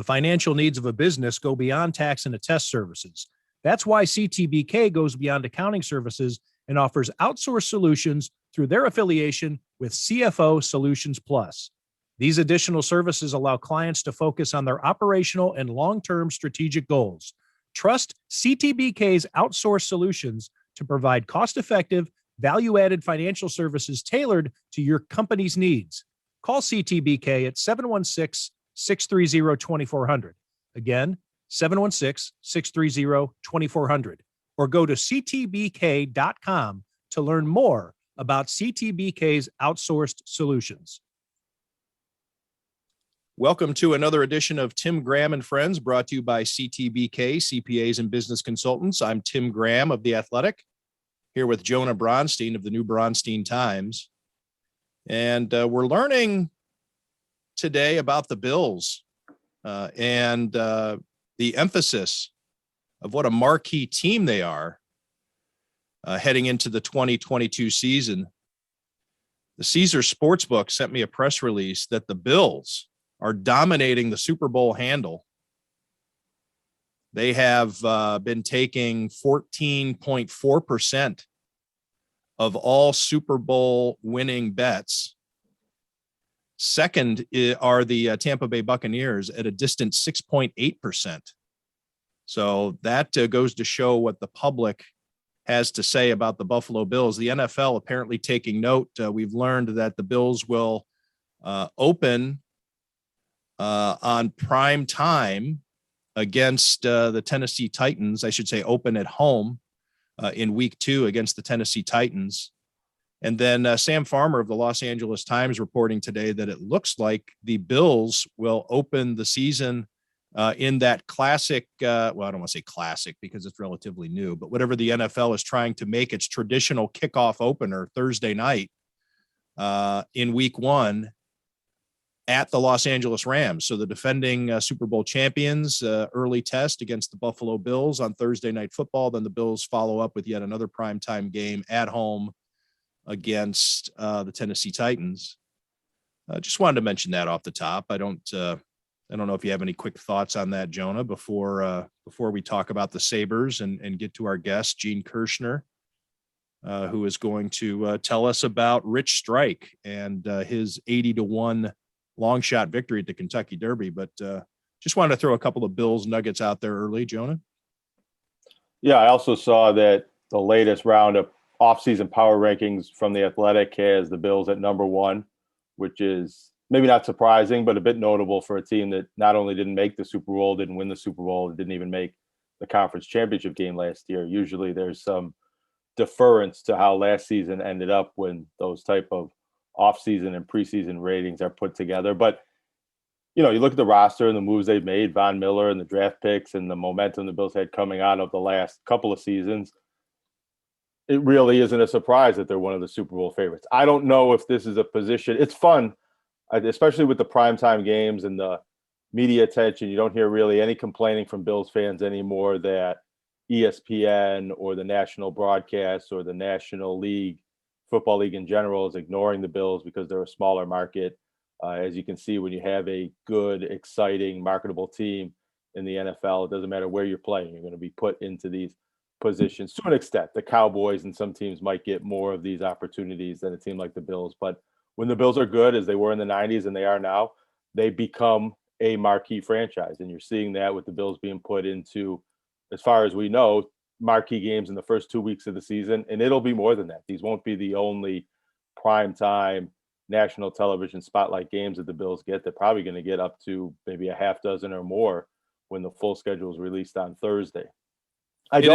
The financial needs of a business go beyond tax and attest services. That's why CTBK goes beyond accounting services and offers outsourced solutions through their affiliation with CFO Solutions Plus. These additional services allow clients to focus on their operational and long-term strategic goals. Trust CTBK's outsourced solutions to provide cost-effective, value-added financial services tailored to your company's needs. Call CTBK at 716-630-2400. Again, 716-630-2400. Or go to ctbk.com to learn more about CTBK's outsourced solutions. Welcome to another edition of Tim Graham and Friends, brought to you by CTBK, CPAs and Business Consultants. I'm Tim Graham of The Athletic, here with Jonah Bronstein of the New Bronstein Times. And we're learning today about the Bills and the emphasis of what a marquee team they are heading into the 2022 season. The Caesars Sportsbook sent me a press release that the Bills are dominating the Super Bowl handle. They have been taking 14.4% of all Super Bowl winning bets. Second are the Tampa Bay Buccaneers at a distant 6.8%. So that goes to show what the public has to say about the Buffalo Bills. The NFL apparently taking note. We've learned that the Bills will open on prime time against the Tennessee Titans. I should say open at home in week 2 against the Tennessee Titans. And then Sam Farmer of the Los Angeles Times reporting today that it looks like the Bills will open the season in that classic, well, I don't want to say classic because it's relatively new, but whatever the NFL is trying to make its traditional kickoff opener Thursday night in week 1 at the Los Angeles Rams. So the defending Super Bowl champions, early test against the Buffalo Bills on Thursday Night Football. Then the Bills follow up with yet another primetime game at home against the Tennessee Titans. Just wanted to mention that off the top. I don't know if you have any quick thoughts on that, Jonah, before we talk about the Sabres and get to our guest, Gene Kirschner, who is going to tell us about Rich Strike and his 80-1 long shot victory at the Kentucky Derby. But just wanted to throw a couple of Bills nuggets out there early, Jonah. Yeah, I also saw that the latest round of offseason power rankings from The Athletic has the Bills at number 1, which is maybe not surprising, but a bit notable for a team that not only didn't make the Super Bowl, didn't win the Super Bowl, didn't even make the conference championship game last year. Usually there's some deference to how last season ended up when those type of offseason and preseason ratings are put together. But, you know, you look at the roster and the moves they've made, Von Miller and the draft picks and the momentum the Bills had coming out of the last couple of seasons, it really isn't a surprise that they're one of the Super Bowl favorites. I don't know if this is a position. It's fun, especially with the primetime games and the media attention. You don't hear really any complaining from Bills fans anymore that ESPN or the national broadcast or the National League, Football League in general, is ignoring the Bills because they're a smaller market. As you can see, when you have a good, exciting, marketable team in the NFL, it doesn't matter where you're playing. You're going to be put into these positions to an extent. The Cowboys and some teams might get more of these opportunities than a team like the Bills. But when the Bills are good, as they were in the 90s and they are now, they become a marquee franchise. And you're seeing that with the Bills being put into, as far as we know, marquee games in the first 2 weeks of the season. And it'll be more than that. These won't be the only primetime national television spotlight games that the Bills get. They're probably going to get up to maybe a half dozen or more when the full schedule is released on Thursday. It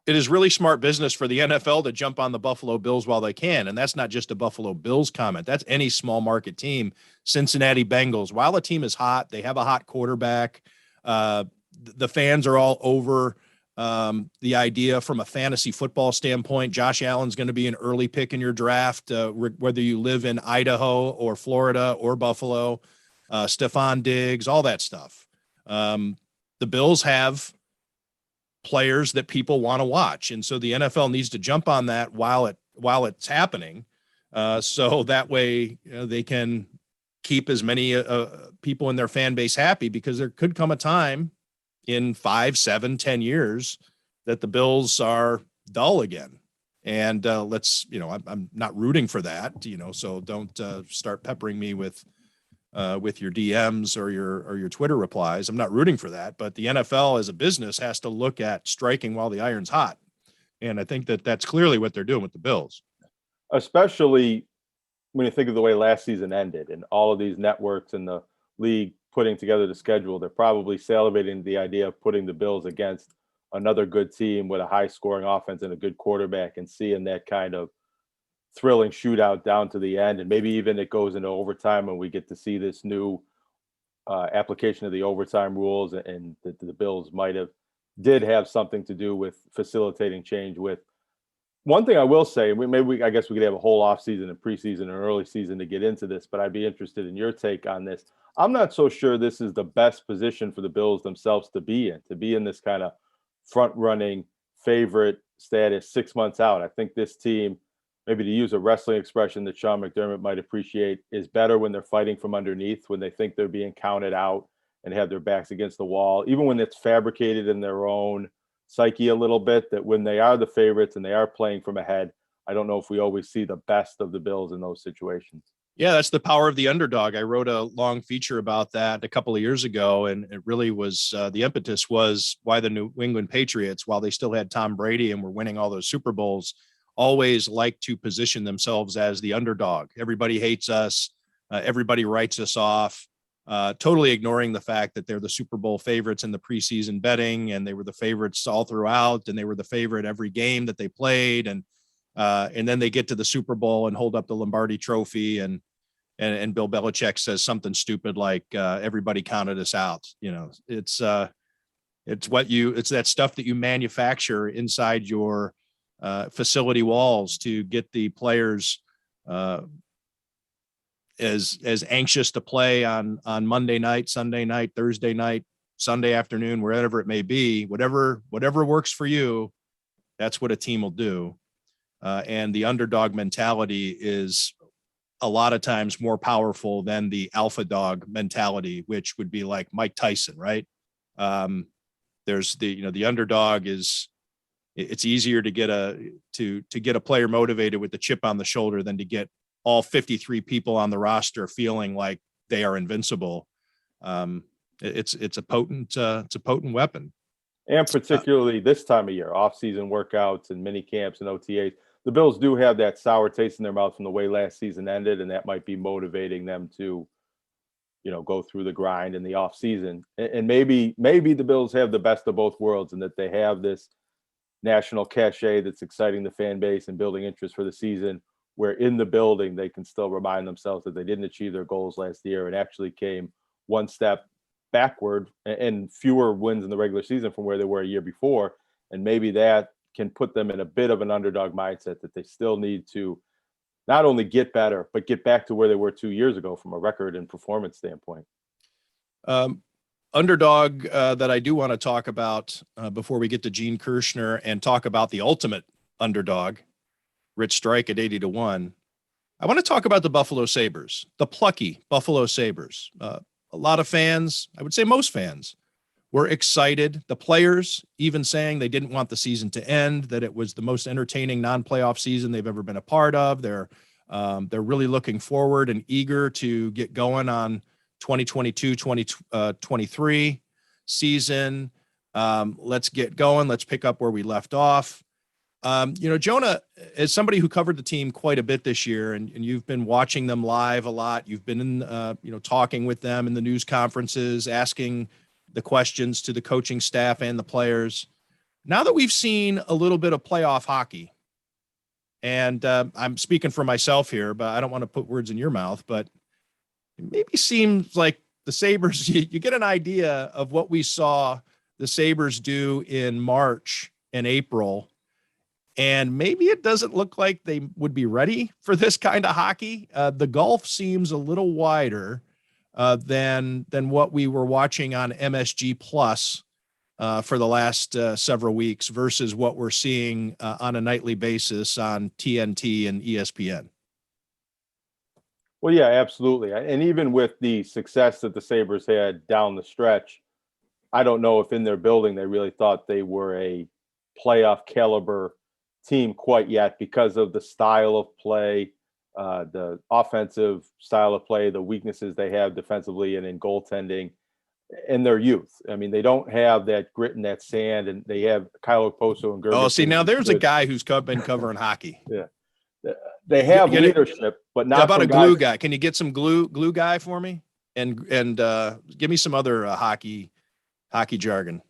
is really smart business for the NFL to jump on the Buffalo Bills while they can. And that's not just a Buffalo Bills comment. That's any small market team. Cincinnati Bengals, while a team is hot, they have a hot quarterback. The fans are all over the idea from a fantasy football standpoint. Josh Allen's going to be an early pick in your draft, whether you live in Idaho or Florida or Buffalo. Stephon Diggs, all that stuff. The Bills have players that people want to watch. And so the NFL needs to jump on that while it's happening. So that way they can keep as many people in their fan base happy, because there could come a time in 5, 7, 10 years that the Bills are dull again. And I'm not rooting for that, so don't start peppering me with your DMs or your Twitter replies. I'm not rooting for that, but the NFL as a business has to look at striking while the iron's hot. And I think that that's clearly what they're doing with the Bills. Especially when you think of the way last season ended and all of these networks and the league putting together the schedule, they're probably salivating the idea of putting the Bills against another good team with a high scoring offense and a good quarterback, and seeing that kind of thrilling shootout down to the end. And maybe even it goes into overtime and we get to see this new application of the overtime rules, and the Bills did have something to do with facilitating change. With one thing I will say, I guess we could have a whole offseason and preseason and early season to get into this, but I'd be interested in your take on this. I'm not so sure this is the best position for the Bills themselves to be in this kind of front running favorite status 6 months out. I think this team, maybe to use a wrestling expression that Sean McDermott might appreciate, is better when they're fighting from underneath, when they think they're being counted out and have their backs against the wall, even when it's fabricated in their own psyche a little bit, that when they are the favorites and they are playing from ahead, I don't know if we always see the best of the Bills in those situations. Yeah, that's the power of the underdog. I wrote a long feature about that a couple of years ago, and it really was the impetus was why the New England Patriots, while they still had Tom Brady and were winning all those Super Bowls, always like to position themselves as the underdog. Everybody hates us. Everybody writes us off, totally ignoring the fact that they're the Super Bowl favorites in the preseason betting, and they were the favorites all throughout, and they were the favorite every game that they played. And then they get to the Super Bowl and hold up the Lombardi trophy, and Bill Belichick says something stupid like everybody counted us out. It's that stuff that you manufacture inside your facility walls to get the players as anxious to play on Monday night, Sunday night, Thursday night, Sunday afternoon, wherever it may be. Whatever works for you, that's what a team will do. And the underdog mentality is a lot of times more powerful than the alpha dog mentality, which would be like Mike Tyson, right? There's the underdog is, it's easier to get a player motivated with the chip on the shoulder than to get all 53 people on the roster feeling like they are invincible. It's a potent weapon. And particularly this time of year, off-season workouts and mini camps and OTAs, the Bills do have that sour taste in their mouth from the way last season ended, and that might be motivating them to, go through the grind in the off season. And maybe the Bills have the best of both worlds, and that they have this national cachet that's exciting the fan base and building interest for the season, where in the building they can still remind themselves that they didn't achieve their goals last year and actually came one step backward and fewer wins in the regular season from where they were a year before. And maybe that can put them in a bit of an underdog mindset, that they still need to not only get better, but get back to where they were 2 years ago from a record and performance standpoint. Underdog that I do want to talk about before we get to Gene Kirshner and talk about the ultimate underdog, Rich Strike at 80-1. I want to talk about the Buffalo Sabres, the plucky Buffalo Sabres. A lot of fans, I would say most fans, were excited. The players even saying they didn't want the season to end, that it was the most entertaining non-playoff season they've ever been a part of. They're really looking forward and eager to get going on 2022-2023 season. Let's get going. Let's pick up where we left off. Jonah, as somebody who covered the team quite a bit this year, and you've been watching them live a lot, you've been in, talking with them in the news conferences, asking the questions to the coaching staff and the players. Now that we've seen a little bit of playoff hockey, and I'm speaking for myself here, but I don't want to put words in your mouth, but it maybe seems like the Sabres, you get an idea of what we saw the Sabres do in March and April, and maybe it doesn't look like they would be ready for this kind of hockey. The gulf seems a little wider than what we were watching on MSG Plus for the last several weeks versus what we're seeing on a nightly basis on TNT and ESPN. Well, yeah, absolutely. And even with the success that the Sabres had down the stretch, I don't know if in their building they really thought they were a playoff caliber team quite yet because of the style of play, the offensive style of play, the weaknesses they have defensively and in goaltending, and their youth. I mean, they don't have that grit and that sand, and they have Kyle Okposo and Oh, see, Gergensen. now who's there's a good. guy who's been covering hockey. Yeah, they have Get it? leadership, but How not about from a glue guys. guy? Can you get some glue guy for me? And give me some other hockey jargon.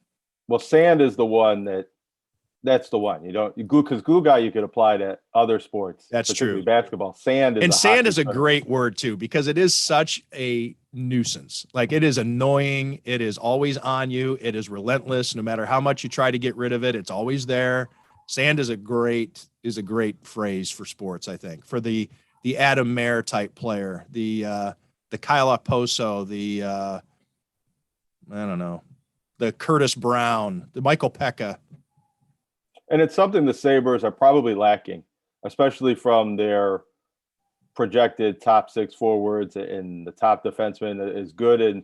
Well, sand is the one that's the one. You don't you glue because glue guy you could apply to other sports, That's particularly true. basketball. Sand is And a sand hockey is a term. great word too, because it is such a nuisance. Like it is annoying. It is always on you. It is relentless. No matter how much you try to get rid of it, it's always there. Sand is a great phrase for sports, I think. For the Adam Mayer type player, the Kyle Okposo, I don't know, the Curtis Brown, the Michael Pekka. And it's something the Sabres are probably lacking, especially from their projected top six forwards and the top defenseman is good and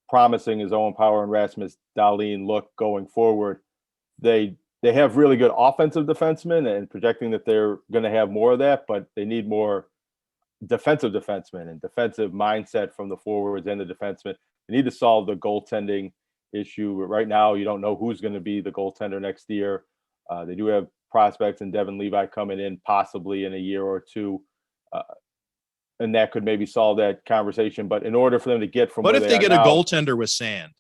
promising his own power and Rasmus Dahlin look going forward. They have really good offensive defensemen and projecting that they're going to have more of that, but they need more defensive defensemen and defensive mindset from the forwards and the defensemen. They need to solve the goaltending issue. Right now, you don't know who's going to be the goaltender next year. They do have prospects and Devin Levi coming in possibly in a year or two. And that could maybe solve that conversation. But in order for them to get from What where if they they are get a now, goaltender with sand,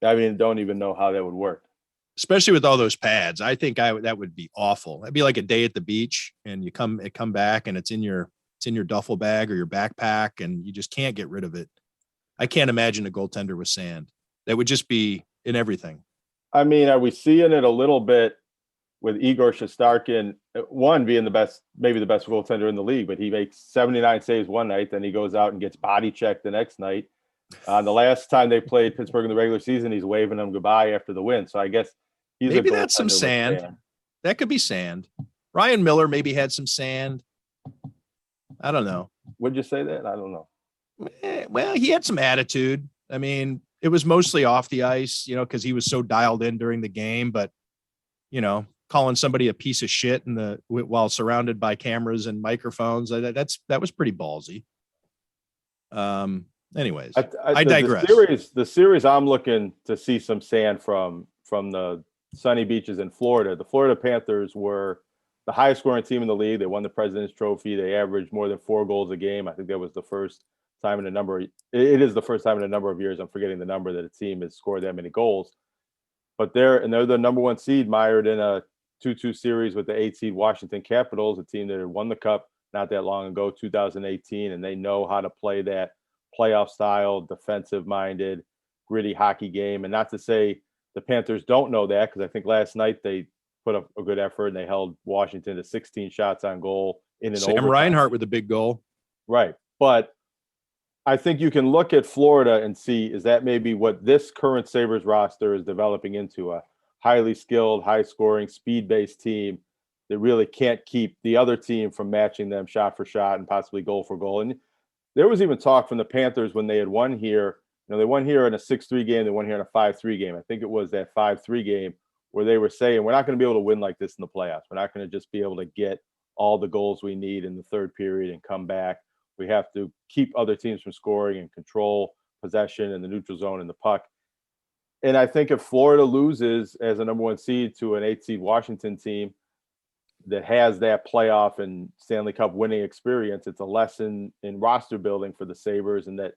I mean, don't even know how that would work. especially with all those pads? I think that would be awful. That'd be like a day at the beach, and you come back, and it's in your duffel bag or your backpack, and you just can't get rid of it. I can't imagine a goaltender with sand. That would just be in everything. I mean, are we seeing it a little bit with Igor Shesterkin, one being the best, maybe the best goaltender in the league, but he makes 79 saves one night, then he goes out and gets body checked the next night. The last time they played Pittsburgh in the regular season, he's waving them goodbye after the win. So I guess he's Maybe a that's some goaltender with sand. That could be sand. Ryan Miller maybe had some sand. I don't know. Would you say that? I don't know. Well, he had some attitude. I mean, it was mostly off the ice, because he was so dialed in during the game. But calling somebody a piece of shit while surrounded by cameras and microphones, that was pretty ballsy. Anyways, I digress. The series I'm looking to see some sand from the sunny beaches in Florida. The Florida Panthers were the highest scoring team in the league. They won the President's Trophy. They averaged more than 4 goals a game. I think that was the first time in a number. It is the first time in a number of years. I'm forgetting the number that a team has scored that many goals. But they're the number one seed, mired in a 2-2 series with the 8 seed Washington Capitals, a team that had won the Cup not that long ago, 2018, and they know how to play that playoff style, defensive minded, gritty hockey game. And not to say the Panthers don't know that, because I think last night they put up a good effort and they held Washington to 16 shots on goal in an Sam overtime. Reinhart with a big goal. Right. But I think you can look at Florida and see, is that maybe what this current Sabres roster is developing into, a highly skilled, high scoring, speed based team that really can't keep the other team from matching them shot for shot and possibly goal for goal. And there was even talk from the Panthers when they had won here. They won here in a 6-3 game. They won here in a 5-3 game. I think it was that 5-3 game where they were saying, we're not going to be able to win like this in the playoffs. We're not going to just be able to get all the goals we need in the third period and come back. We have to keep other teams from scoring and control possession in the neutral zone and the puck. And I think if Florida loses as a number one seed to an 8 seed Washington team that has that playoff and Stanley Cup winning experience, it's a lesson in roster building for the Sabres, and that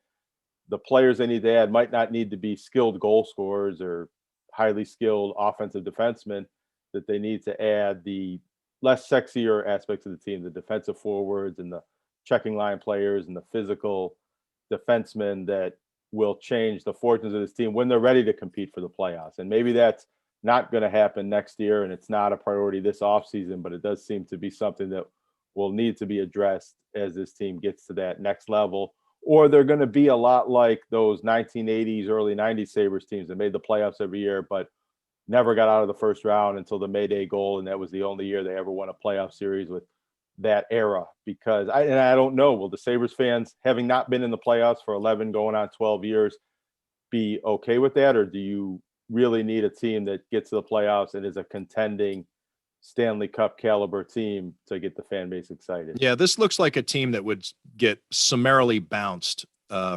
the players they need to add might not need to be skilled goal scorers or highly skilled offensive defensemen, that they need to add the less sexier aspects of the team, the defensive forwards and the checking line players and the physical defensemen that will change the fortunes of this team when they're ready to compete for the playoffs. And maybe that's not going to happen next year, and it's not a priority this offseason, but it does seem to be something that will need to be addressed as this team gets to that next level. Or they're going to be a lot like those 1980s, early 90s Sabres teams that made the playoffs every year, but never got out of the first round until the Mayday goal. And that was the only year they ever won a playoff series with that era? Because I don't know, will the Sabres fans, having not been in the playoffs for 11 going on 12 years, be okay with that? Or do you really need a team that gets to the playoffs and is a contending Stanley Cup caliber team to get the fan base excited? Yeah, this looks like a team that would get summarily bounced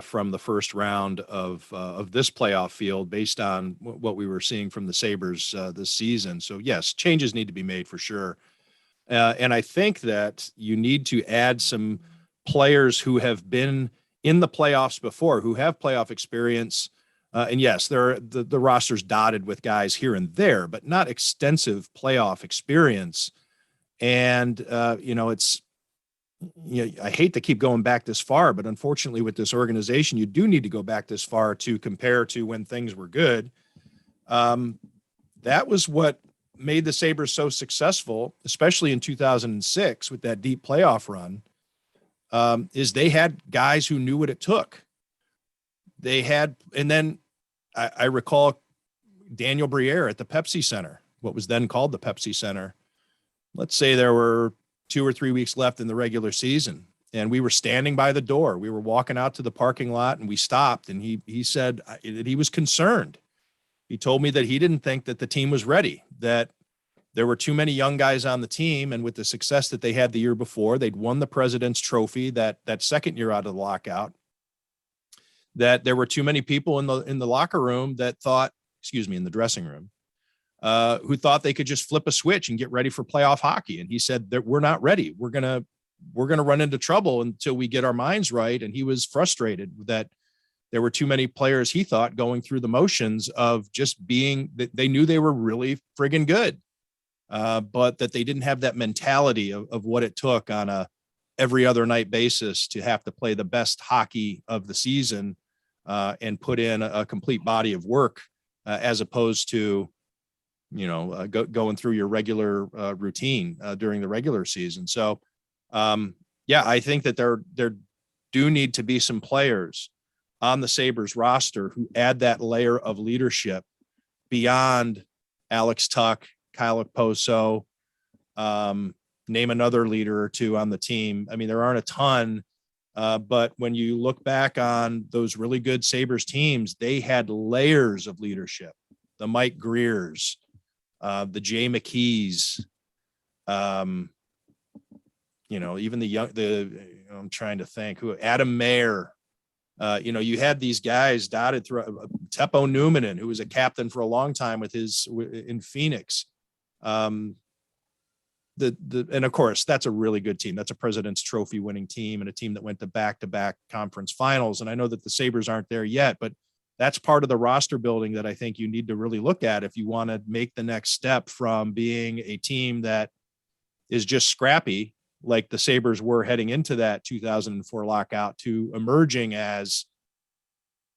from the first round of this playoff field based on what we were seeing from the Sabres this season. So yes, changes need to be made for sure. And I think that you need to add some players who have been in the playoffs before, who have playoff experience. And yes, the roster's dotted with guys here and there, but not extensive playoff experience. And I hate to keep going back this far, but unfortunately with this organization, you do need to go back this far to compare to when things were good. That was what made the Sabres so successful, especially in 2006 with that deep playoff run, is they had guys who knew what it took. And then I recall Daniel Briere at the Pepsi Center, what was then called the Pepsi Center. Let's say there were 2 or 3 weeks left in the regular season, and we were standing by the door. We were walking out to the parking lot, and we stopped, and he said that he was concerned. He told me that he didn't think that the team was ready, that there were too many young guys on the team, and with the success that they had the year before, they'd won the President's Trophy that second year out of the lockout, that there were too many people in the locker room that thought, in the dressing room, who thought they could just flip a switch and get ready for playoff hockey. And he said that we're not ready. We're going to run into trouble until we get our minds right. And he was frustrated that there were too many players, he thought, going through the motions of just being that they knew they were really friggin' good. But that they didn't have that mentality of what it took on a every other night basis to have to play the best hockey of the season and put in a complete body of work as opposed to, going through your regular routine during the regular season. So, I think that there do need to be some players on the Sabres roster who add that layer of leadership beyond Alex Tuck, Kyle Okposo, name another leader or two on the team. I mean, there aren't a ton, but when you look back on those really good Sabres teams, they had layers of leadership. The Mike Greers, the Jay McKees, even I'm trying to think Adam Mayer. You had these guys dotted through Teppo Numminen, who was a captain for a long time in Phoenix. And of course, that's a really good team. That's a President's Trophy winning team and a team that went to back-to-back conference finals. And I know that the Sabres aren't there yet, but that's part of the roster building that I think you need to really look at if you want to make the next step from being a team that is just scrappy, like the Sabres were heading into that 2004 lockout, to emerging as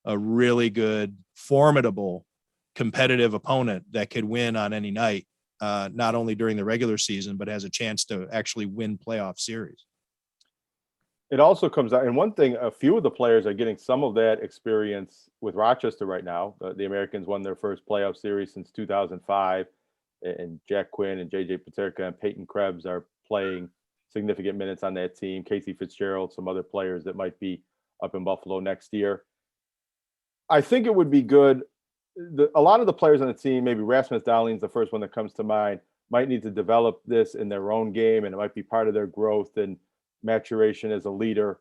a really good, formidable, competitive opponent that could win on any night, not only during the regular season, but has a chance to actually win playoff series. It also comes out, and one thing, a few of the players are getting some of that experience with Rochester right now. The Americans won their first playoff series since 2005, and Jack Quinn and JJ Paterka and Peyton Krebs are playing significant minutes on that team. Casey Fitzgerald, some other players that might be up in Buffalo next year. I think it would be good. A lot of the players on the team, maybe Rasmus Dahlin's the first one that comes to mind, might need to develop this in their own game, and it might be part of their growth and maturation as a leader.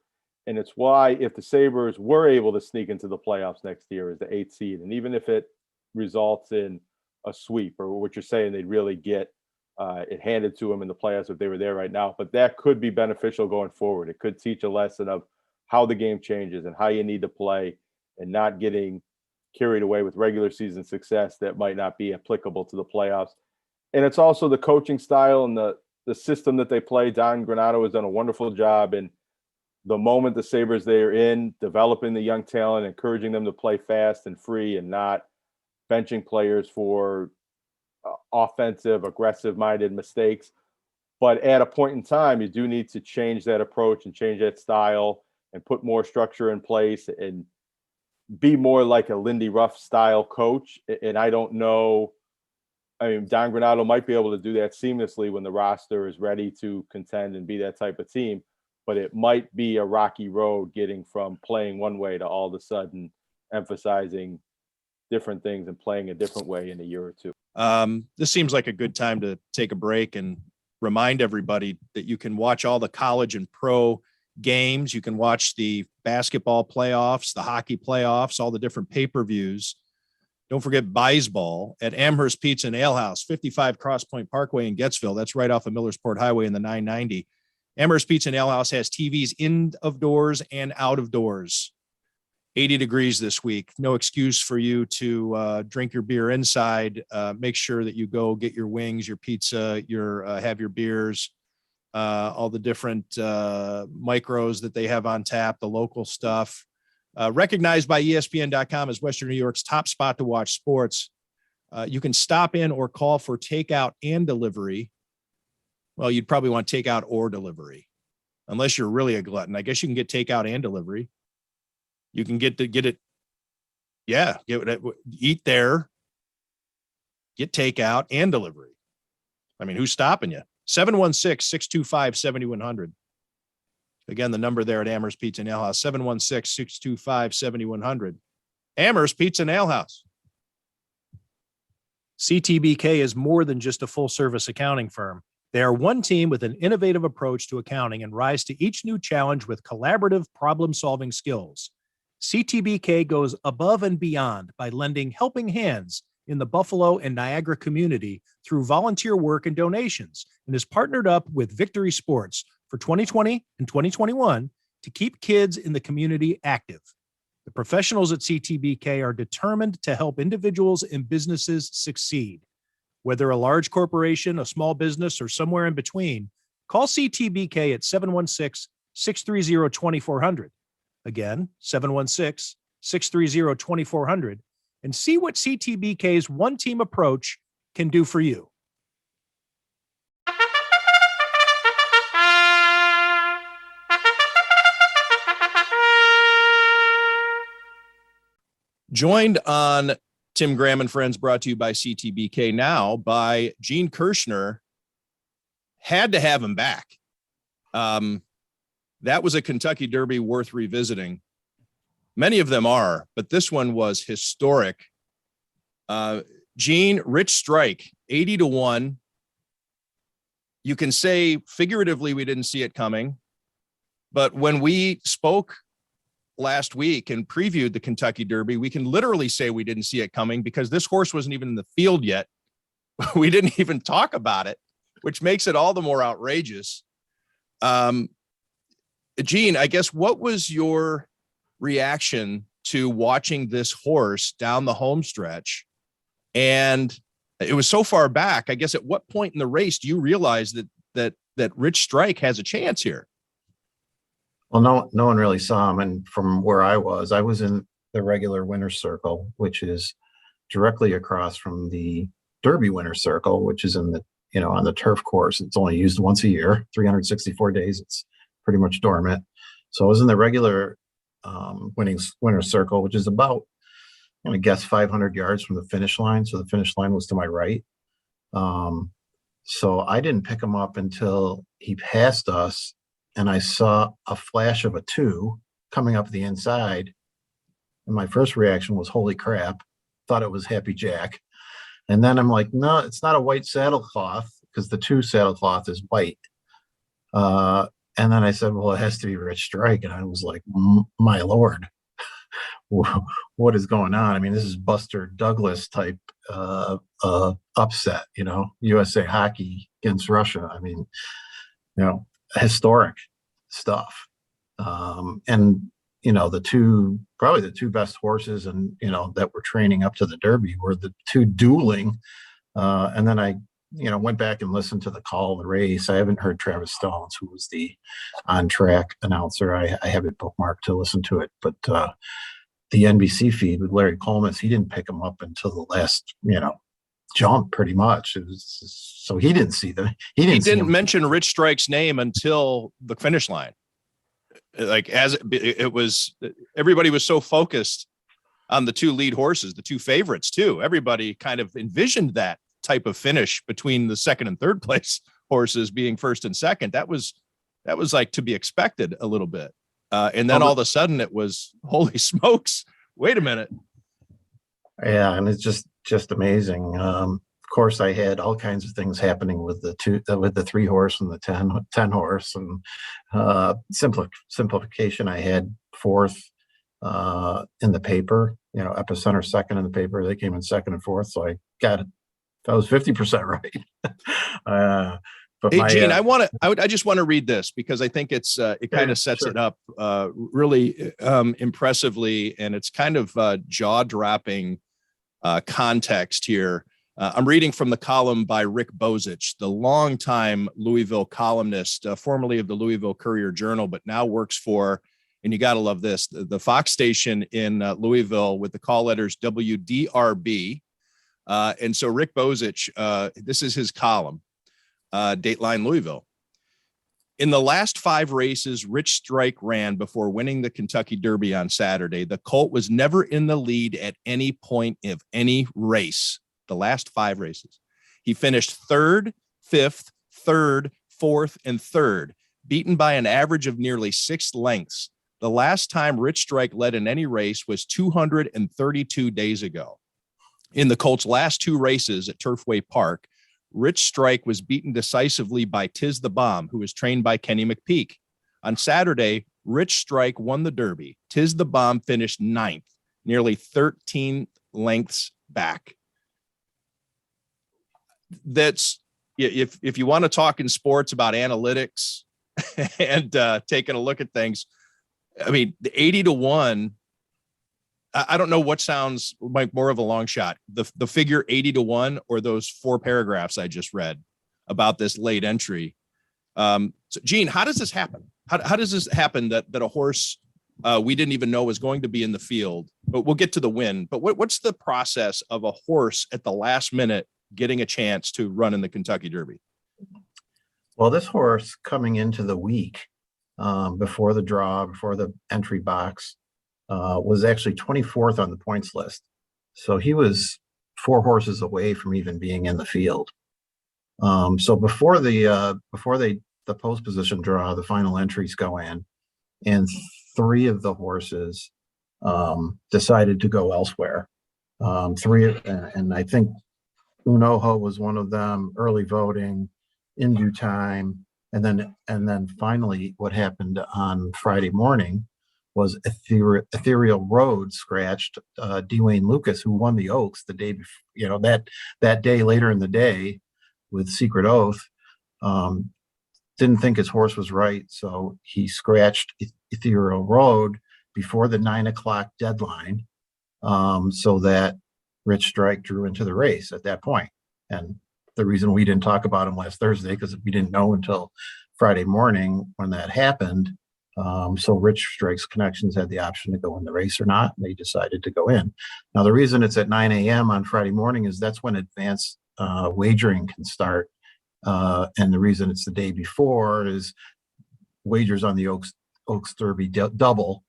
And it's why, if the Sabres were able to sneak into the playoffs next year as the 8th seed, and even if it results in a sweep, or what you're saying, they'd really get it handed to them in the playoffs if they were there right now. But that could be beneficial going forward. It could teach a lesson of how the game changes and how you need to play, and not getting carried away with regular season success that might not be applicable to the playoffs. And it's also the coaching style and the system that they play. Don Granato has done a wonderful job in the moment the Sabres they're in, developing the young talent, encouraging them to play fast and free, and not benching players for offensive, aggressive-minded mistakes. But at a point in time, you do need to change that approach and change that style and put more structure in place and be more like a Lindy Ruff style coach. And I don't know I mean, Don Granato might be able to do that seamlessly when the roster is ready to contend and be that type of team, but it might be a rocky road getting from playing one way to all of a sudden emphasizing different things and playing a different way in a year or two. This seems like a good time to take a break and remind everybody that you can watch all the college and pro games. You can watch the basketball playoffs, the hockey playoffs, all the different pay-per-views. Don't forget Beisball at Amherst Pizza and Ale House, 55 Cross Point Parkway in Gettsville. That's right off of Millersport Highway in the 990. Amherst Pizza and Ale House has TVs in of doors and out of doors. 80 degrees this week. No excuse for you to drink your beer inside. Make sure that you go get your wings, your pizza, have your beers, all the different micros that they have on tap, the local stuff. Recognized by ESPN.com as Western New York's top spot to watch sports. You can stop in or call for takeout and delivery. Well, you'd probably want takeout or delivery, unless you're really a glutton. I guess you can get takeout and delivery. You can get it. Yeah, eat there, get takeout and delivery. I mean, who's stopping you? 716-625-7100. Again, the number there at Amherst Pizza and Ale House, 716-625-7100. Amherst Pizza and Ale House. CTBK is more than just a full-service accounting firm. They are one team with an innovative approach to accounting and rise to each new challenge with collaborative problem-solving skills. CTBK goes above and beyond by lending helping hands in the Buffalo and Niagara community through volunteer work and donations, and is partnered up with Victory Sports for 2020 and 2021 to keep kids in the community active. The professionals at CTBK are determined to help individuals and businesses succeed. Whether a large corporation, a small business, or somewhere in between, call CTBK at 716-630-2400. Again, 716-630-2400, and see what CTBK's one-team approach can do for you. Joined on Tim Graham and Friends, brought to you by CTBK now by Gene Kirschner. Had to have him back. That was a Kentucky Derby worth revisiting. Many of them are, but this one was historic. Gene, Rich Strike, 80-1. You can say figuratively we didn't see it coming, but when we spoke last week and previewed the Kentucky Derby, we can literally say we didn't see it coming because this horse wasn't even in the field yet. We didn't even talk about it, which makes it all the more outrageous. Gene, I guess, what was your reaction to watching this horse down the home stretch? And it was so far back. I guess at what point in the race do you realize that Rich Strike has a chance here? Well, no one really saw him. And from where I was in the regular winner's circle, which is directly across from the Derby winner's circle, which is in the, on the turf course. It's only used once a year, 364 days. It's pretty much dormant. So I was in the regular winner's circle, which is about, I'm going to guess 500 yards from the finish line. So the finish line was to my right. So I didn't pick him up until he passed us, and I saw a flash of a 2 coming up the inside. And my first reaction was, holy crap, thought it was Happy Jack. And then I'm like, no, it's not a white saddlecloth, because the 2 saddlecloth is white. And then I said, well, it has to be Rich Strike. And I was like, my Lord, what is going on? I mean, this is Buster Douglas type upset, USA Hockey against Russia. I mean, historic stuff. And probably the 2 best horses and, that were training up to the Derby were the 2 dueling. And then I, went back and listened to the call of the race. I haven't heard Travis Stones, who was the on-track announcer. I have it bookmarked to listen to it, but the NBC feed with Larry Coleman, he didn't pick him up until the last, jump pretty much. It was, so he didn't see them. He didn't mention Rich Strike's name until the finish line. Like, as it was, everybody was so focused on the 2 lead horses, the 2 favorites too. Everybody kind of envisioned that type of finish between the second and third place horses being first and second. That was like to be expected a little bit. And then all of a sudden it was, holy smokes, wait a minute. Yeah, and it's just amazing. Of course, I had all kinds of things happening with the 3 horse and the 10 horse, and simplification. I had 4th in the paper, Epicenter 2nd in the paper. They came in 2nd and 4th, so I got it. That was 50% right. But hey, Gene, I just want to read this because I think it kind of sets sure. it up really impressively, and it's kind of jaw-dropping context here. I'm reading from the column by Rick Bozich, the longtime Louisville columnist, formerly of the Louisville Courier-Journal, but now works for, and you got to love this, the Fox station in Louisville with the call letters WDRB. And so Rick Bozich, this is his column. Dateline Louisville. In the last 5 races Rich Strike ran before winning the Kentucky Derby on Saturday, the colt was never in the lead at any point of any race. The last 5 races. He finished 3rd, 5th, 3rd, 4th, and 3rd, beaten by an average of nearly 6 lengths. The last time Rich Strike led in any race was 232 days ago. In the colt's last 2 races at Turfway Park, Rich Strike was beaten decisively by Tiz the Bomb, who was trained by Kenny McPeak. On Saturday, Rich Strike won the Derby. Tiz the Bomb finished 9th, nearly 13 lengths back. That's, if you want to talk in sports about analytics and taking a look at things, I mean, the 80-1, I don't know what sounds like more of a long shot, the figure 80-1 or those 4 paragraphs I just read about this late entry. So Gene, how does this happen? How does this happen that a horse we didn't even know was going to be in the field, but we'll get to the win. But what's the process of a horse at the last minute getting a chance to run in the Kentucky Derby? Well, this horse coming into the week before the draw, before the entry box, was actually 24th on the points list. So he was 4 horses away from even being in the field. So before the post position draw, the final entries go in, and 3 of the horses decided to go elsewhere. 3, and I think Unoho was one of them, early voting, in due time. And then finally what happened on Friday morning was Ethereal Road scratched Dwayne Lucas, who won the Oaks the day before, that day later in the day with Secret Oath. Didn't think his horse was right, so he scratched Ethereal Road before the 9 o'clock deadline, so that Rich Strike drew into the race at that point. And the reason we didn't talk about him last Thursday, because we didn't know until Friday morning when that happened. So Rich Strike's connections had the option to go in the race or not, and they decided to go in. Now, the reason it's at 9 a.m. on Friday morning is that's when advanced wagering can start. And the reason it's the day before is wagers on the Oaks Derby double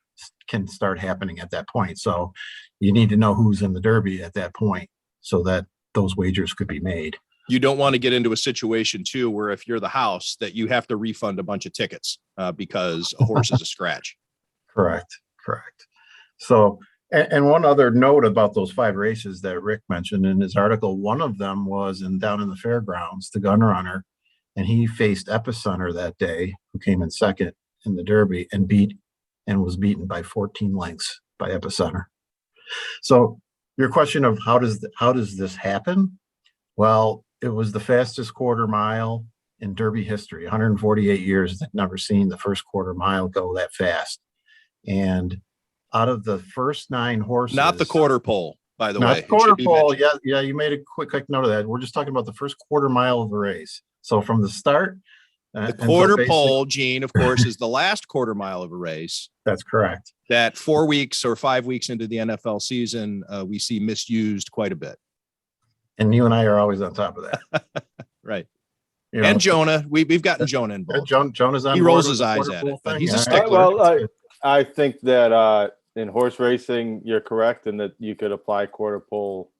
can start happening at that point. So you need to know who's in the Derby at that point so that those wagers could be made. You don't want to get into a situation too, where if you're the house that you have to refund a bunch of tickets because a horse is a scratch. Correct. So, and one other note about those 5 races that Rick mentioned in his article, one of them was down in the fairgrounds, the Gun Runner, and he faced Epicenter that day, who came in 2nd in the Derby and was beaten by 14 lengths by Epicenter. So your question of how does this happen? Well, it was the fastest quarter mile in Derby history. 148 years, they've never seen the first quarter mile go that fast. And out of the first 9 horses, not the quarter pole, by the way. Not the quarter pole. Yeah, you made a quick note of that. We're just talking about the first quarter mile of the race. So from the start, the quarter pole, Gene, of course, is the last quarter mile of a race. That's correct. That 4 weeks or 5 weeks into the NFL season, we see misused quite a bit. And you and I are always on top of that. Right. And Jonah, we've gotten Jonah involved. Jonah's on. He rolls his eyes at it, but he's a stickler. Well, I think that in horse racing, you're correct in that you could apply quarter pole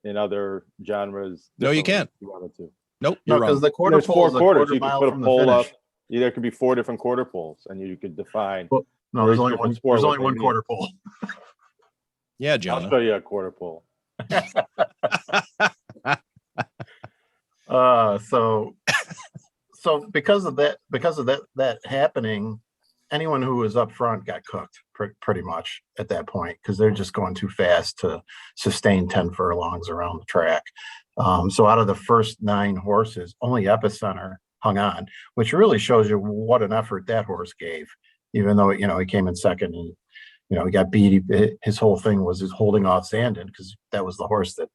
in other genres? No, you differently can't. if you wanted to. Nope, No, you're because wrong. the quarter There's pole four is a quarters. quarter You could mile put a from the pole up. finish. There could be 4 different quarter poles, and you could define. Well, no, for there's each only different one. sport There's what only they one mean. quarter pole. Yeah, I'll Jonah. show you a quarter pole. So because of that happening, anyone who was up front got cooked pretty much at that point, because they're just going too fast to sustain 10 furlongs around the track. So out of the first 9 horses, only Epicenter hung on, which really shows you what an effort that horse gave, even though, he came in second and, he got beat. His whole thing was his holding off Sandin, because that was the horse that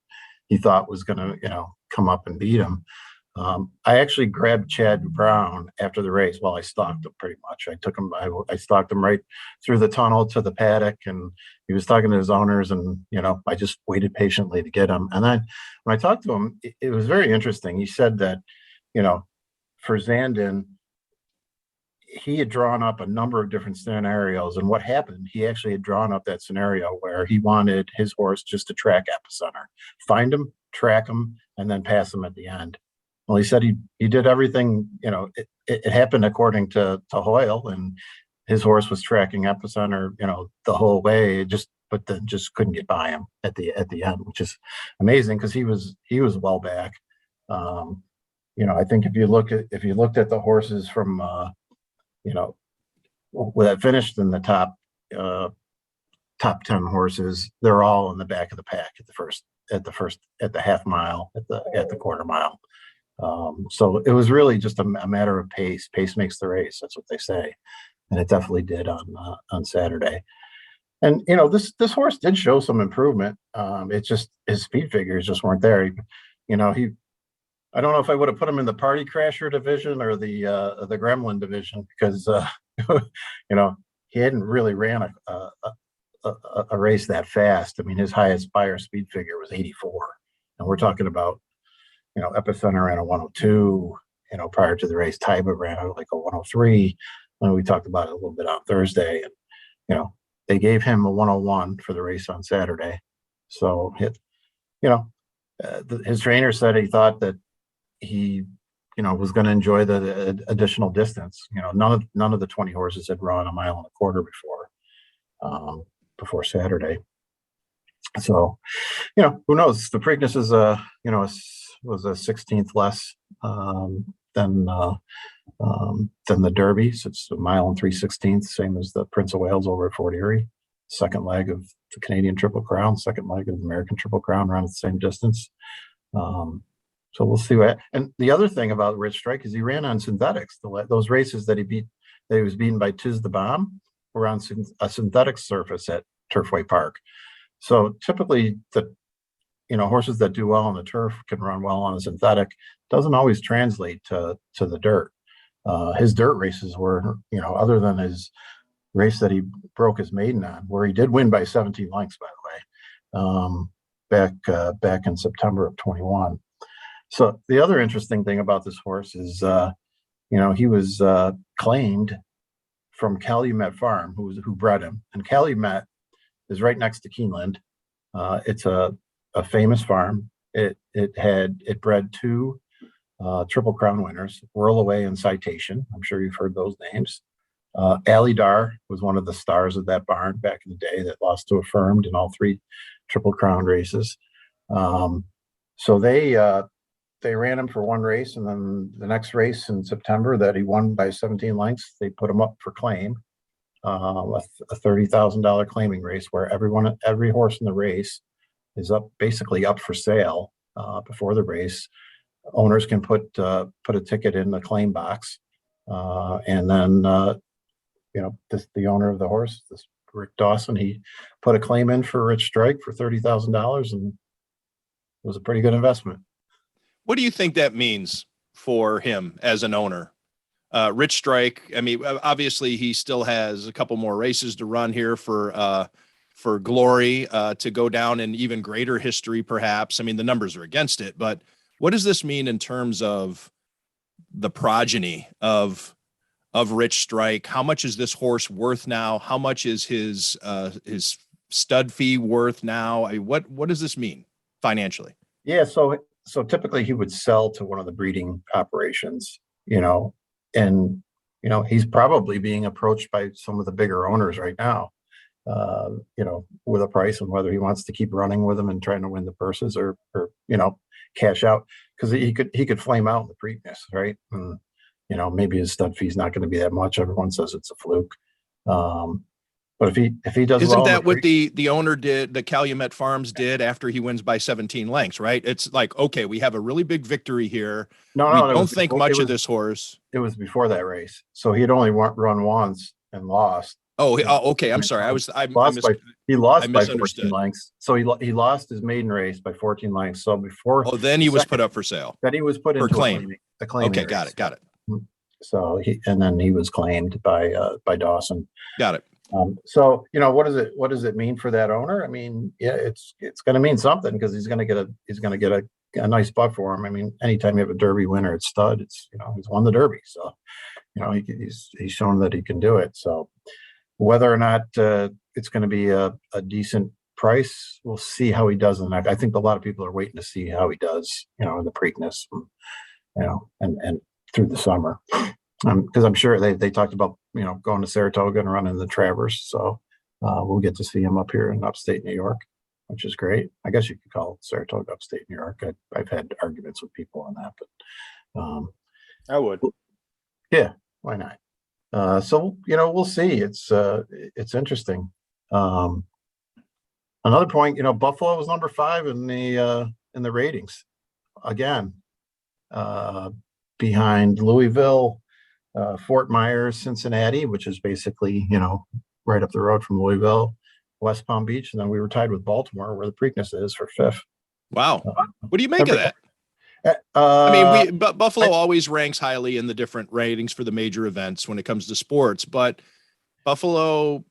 he thought was going to, come up and beat him. I actually grabbed Chad Brown after the race. Well, I stalked him pretty much. I took him, I stalked him right through the tunnel to the paddock, and he was talking to his owners, and, I just waited patiently to get him. And then when I talked to him, it was very interesting. He said that, for Zandon, he had drawn up a number of different scenarios, and what happened, he actually had drawn up that scenario where he wanted his horse just to track Epicenter, find him, track him, and then pass him at the end. Well, he said he did everything, it happened according to Hoyle, and his horse was tracking Epicenter, the whole way, but then just couldn't get by him at the end, which is amazing, because he was well back. I think if you looked at the horses from that finished in the top 10 horses, they're all in the back of the pack at the half mile, at the quarter mile. So it was really just a matter of pace. Pace makes the race. That's what they say, and it definitely did on Saturday. And this horse did show some improvement. It's just his speed figures just weren't there. I don't know if I would have put him in the Party Crasher division or the Gremlin division, because he hadn't really ran a race that fast. I mean, his highest buyer speed figure was 84, and we're talking about Epicenter ran a 102. Prior to the race, Taiba ran like a 103. And we talked about it a little bit on Thursday, and they gave him a 101 for the race on Saturday. So his trainer said he thought that he was going to enjoy the additional distance. None of the 20 horses had run a mile and a quarter before Saturday. So who knows? The Preakness is was a 16th less than the Derby. So it's a mile and 3/16, same as the Prince of Wales over at Fort Erie. Second leg of the Canadian Triple Crown, second leg of the American Triple Crown, around the same distance. So we'll see what. And the other thing about Rich Strike is he ran on synthetics. Those races that he was beaten by Tiz the Bomb were on a synthetic surface at Turfway Park. So typically the horses that do well on the turf can run well on a synthetic. Doesn't always translate to the dirt. His dirt races were, other than his race that he broke his maiden on, where he did win by 17 lengths, by the way, back in September of 21. So the other interesting thing about this horse is, he was claimed from Calumet Farm, who bred him, and Calumet is right next to Keeneland. It's a famous farm. It bred 2 Triple Crown winners, Whirlaway and Citation. I'm sure you've heard those names. Ali Dar was one of the stars of that barn back in the day that lost to Affirmed in all 3 Triple Crown races. So they ran him for one race, and then the next race in September that he won by 17 lengths, they put him up for claim, a $30,000 claiming race where every horse in the race is basically up for sale before the race. Owners can put a ticket in the claim box, and then the owner of the horse, this Rick Dawson, he put a claim in for Rich Strike for $30,000, and it was a pretty good investment. What do you think that means for him as an owner? Rich Strike, I mean, obviously he still has a couple more races to run here for glory, to go down in even greater history, perhaps. I mean, the numbers are against it, but what does this mean in terms of the progeny of Rich Strike? How much is this horse worth now? How much is his stud fee worth now? What does this mean financially. Yeah, so typically he would sell to one of the breeding operations, you know, and you know, he's probably being approached by some of the bigger owners right now, you know, with a price and whether he wants to keep running with them and trying to win the purses or you know, cash out because he could flame out in the Preakness, right? And, you know, maybe his stud fee's not going to be that much. Everyone says it's a fluke. But if he does Isn't well, that what the owner did, the Calumet Farms did after he wins by 17 lengths, right? It's like, okay, we have a really big victory here. No, We no, don't think much of this horse. It was before that race, so he had only run once and lost. Oh, okay. I'm sorry. He lost by 14 misunderstood. lengths. So he lost his maiden race by 14 lengths. So before, then he was put up for sale. Then he was put into a claiming Okay, race. got it. So then he was claimed by Dawson. Got it. So you know, what does it mean for that owner? I mean, yeah, it's going to mean something because he's going to get a nice buck for him. I mean, anytime you have a Derby winner at stud, it's, you know, he's won the Derby, so you know he's shown that he can do it. So whether or not it's going to be a decent price, we'll see how he does. And I think a lot of people are waiting to see how he does, you know, in the Preakness, you know, and through the summer. Because I'm sure they talked about, you know, going to Saratoga and running the Travers. So we'll get to see him up here in upstate New York, which is great. I guess you could call Saratoga upstate New York. I've had arguments with people on that, but I would. Yeah, why not? So you know, we'll see. It's interesting. Another point, you know, Buffalo was number 5 in the ratings again, behind Louisville, Fort Myers, Cincinnati, which is basically, you know, right up the road from Louisville, West Palm Beach, and then we were tied with Baltimore, where the Preakness is, for 5th. Wow, what do you make of that? I mean, Buffalo always ranks highly in the different ratings for the major events when it comes to sports, but Buffalo,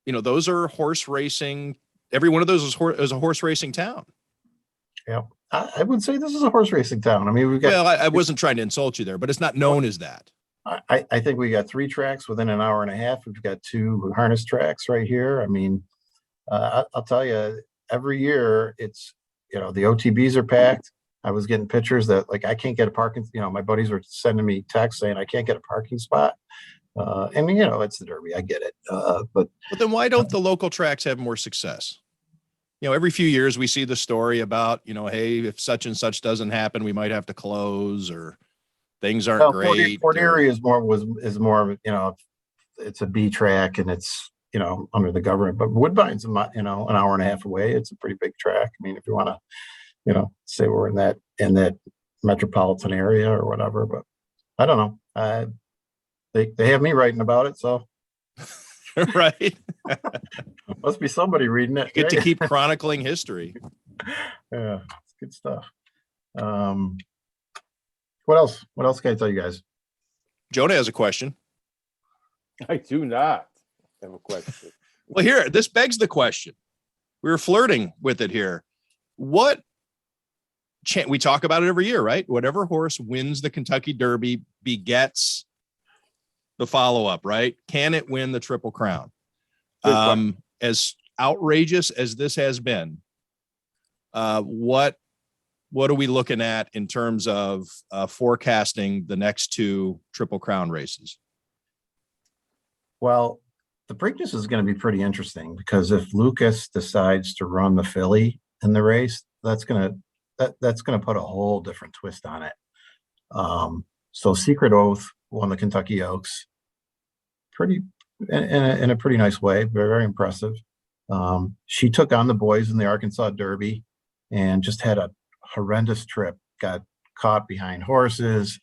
you know, those are horse racing. Every one of those is a horse racing town. Yeah, I would say this is a horse racing town. I mean, we've got. Well, I wasn't trying to insult you there, but it's not known as that. I think we got 3 tracks within an hour and a half. We've got 2 harness tracks right here. I mean, I'll tell you, every year it's, you know, the OTBs are packed. I was getting pictures that, like, I can't get a parking, you know, my buddies were sending me texts saying I can't get a parking spot. And you know, it's the Derby. I get it. But then why don't the local tracks have more success? You know, every few years we see the story about, you know, hey, if such and such doesn't happen, we might have to close, or things aren't great. Fort Erie is more, you know, it's a B track and it's, you know, under the government, but Woodbine's, you know, an hour and a half away. It's a pretty big track. I mean, if you want to, you know, say we're in that metropolitan area or whatever, but I don't know. They have me writing about it, so right. Must be somebody reading it. You get to keep chronicling history. Yeah, it's good stuff. What else? What else can I tell you guys? Jonah has a question. I do not have a question. Well, here, this begs the question. We were flirting with it here. What we talk about it every year, right? Whatever horse wins the Kentucky Derby begets the follow-up, right? Can it win the Triple Crown? As outrageous as this has been, what are we looking at in terms of forecasting the next 2 Triple Crown races? Well, the Preakness is going to be pretty interesting because if Lucas decides to run the filly in the race, that's going to put a whole different twist on it. So Secret Oath won the Kentucky Oaks pretty in a pretty nice way, very, very impressive. She took on the boys in the Arkansas Derby and just had a horrendous trip, got caught behind horses,